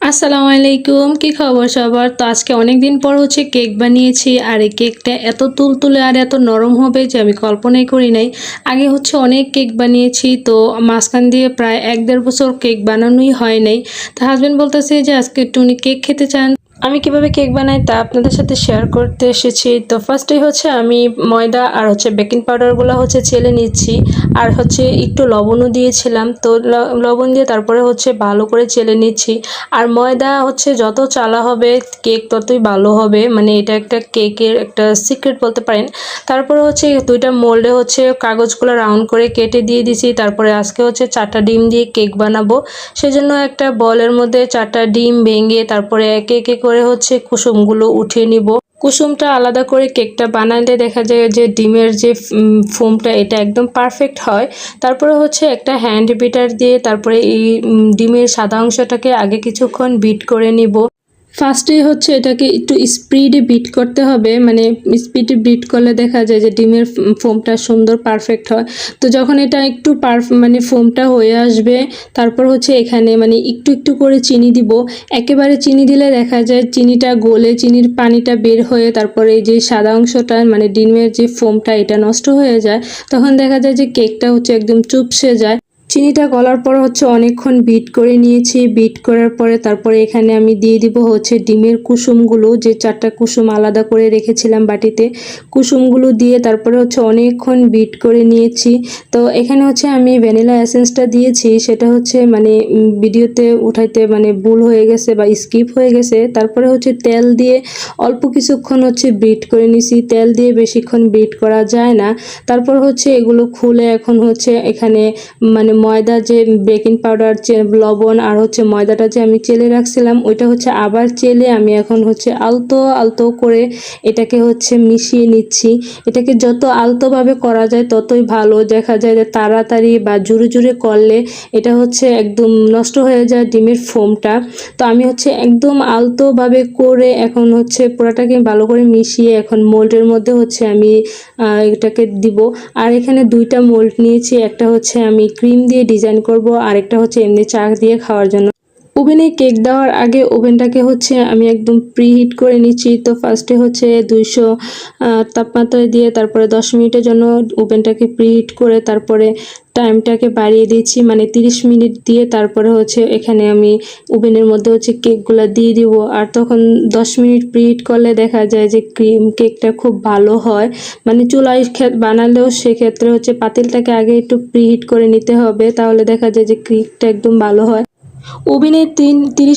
আসসালামু আলাইকুম, কি খবর সবার? তো আজকে অনেক দিন পর কেক বানিয়েছি। আর এই কেকটা এত তুলতুলে আর এত নরম হবে যে আমি কল্পনাই করি নাই। আগে অনেক কেক বানিয়েছি, তো মাঝখান দিয়ে প্রায় ১-১.৫ বছর কেক বানানোই হয় নাই। তো হাজবেন্ড বলতেছে যে আজকে একটু উনি কেক খেতে চান। আমি কিভাবে কেক বানাই তা আপনাদের সাথে শেয়ার করতে এসেছি। তো ফার্স্টেই আমি ময়দা আর বেকিং পাউডারগুলো চেলে নিচ্ছি। আর একটু লবণও দিয়েছিলাম। তো লবণ দিয়ে তারপরে ভালো করে চেলে নিচ্ছি। আর ময়দা যত চালা হবে কেক ততই ভালো হবে, মানে এটা একটা কেকের একটা সিক্রেট বলতে পারেন। তারপরে দুইটা মোল্ডে কাগজগুলো রাউন্ড করে কেটে দিয়ে দিছি। তারপরে আজকে 4টা ডিম দিয়ে কেক বানাবো, সেজন্য একটা বলের মধ্যে 4টা ডিম ভেঙে তারপরে একে একে করে কুসুমগুলো উঠিয়ে নিব। কুসুমটা আলাদা করে কেকটা বানালে দেখা যায় যে ডিমের যে ফোমটা এটা একদম পারফেক্ট হয়। তারপরে একটা হ্যান্ড বিটার দিয়ে তারপরে এই ডিমের সাদা অংশটাকে আগে কিছুক্ষণ বিট করে নিব। ফার্স্টে এটাকে একটু স্পিডে বিট করতে হবে, মানে স্পিডে বিট করলে দেখা যায় যে ডিমের ফোমটা সুন্দর পারফেক্ট হয়। তো যখন এটা একটু মানে ফোমটা হয়ে আসবে, তারপর এখানে মানে একটু একটু করে চিনি দিব। একেবারে চিনি দিলে দেখা যায় চিনিটা গলে চিনির পানিটা বের হয়ে তারপরে এই যে সাদা অংশটা মানে ডিমের যে ফোমটা এটা নষ্ট হয়ে যায়। তখন দেখা যায় যে কেকটা একদম চুপসে যায়। চিনিটা গলার পর অনেকক্ষণ বিট করে নিয়েছি। বিট করার পরে তারপরে এখানে আমি দিয়ে দিব ডিমের কুসুমগুলো, যে 4টা কুসুম আলাদা করে রেখেছিলাম বাটিতে। কুসুমগুলো দিয়ে তারপরে অনেকক্ষণ বিট করে নিয়েছি। তো এখানে আমি ভ্যানিলা এসেন্সটা দিয়েছি, সেটা মানে ভিডিওতে উঠাইতে মানে ভুল হয়ে গেছে বা স্কিপ হয়ে গেছে। তারপরে তেল দিয়ে অল্প কিছুক্ষণ বিট করে নিছি। তেল দিয়ে বেশিক্ষণ বিট করা যায় না। তারপর এগুলো খুলে এখন এখানে মানে ময়দা যে বেকিং পাউডার লবণ আর ময়দাটা যে আমি চেলে রাখছিলাম ওইটা আবার চেলে আমি এখন আলতো আলতো করে এটাকে মিশিয়ে নিচ্ছি। এটাকে যত আলতোভাবে করা যায় ততই ভালো। দেখা যায় যে তাড়াতাড়ি বা জোরে জোরে করলে এটা একদম নষ্ট হয়ে যায় ডিমের ফোমটা। তো আমি একদম আলতোভাবে করে এখন পুরোটাকে ভালো করে মিশিয়ে এখন মোল্ডের মধ্যে আমি এটাকে দিব। আর এখানে 2টা মোল্ড নিয়েছি, একটা আমি ক্রিম দিয়ে ডিজাইন করব, আর একটা এমনি চা দিয়ে খাওয়ার জন্য। ওভেনে কেক দেওয়ার আগে ওভেনটাকে আমি একদম প্রিহিট করে নিচ্ছি। তো ফার্স্টে 200 তাপমাত্রায় দিয়ে তারপরে 10 মিনিটের জন্য ওভেনটাকে প্রিহিট করে তারপরে টাইমটাকে বাড়িয়ে দিচ্ছি, মানে 30 মিনিট দিয়ে তারপরে এখানে আমি ওভেনের মধ্যে কেকগুলো দিয়ে দিব। আর তখন 10 মিনিট প্রিহিট করলে দেখা যায় যে কেকটা খুব ভালো হয়। মানে চুলায় বানালেও সেক্ষেত্রে পাতিলটাকে আগে একটু প্রিহিট করে নিতে হবে, তাহলে দেখা যায় যে কেকটা একদম ভালো হয়। ওভেনে 30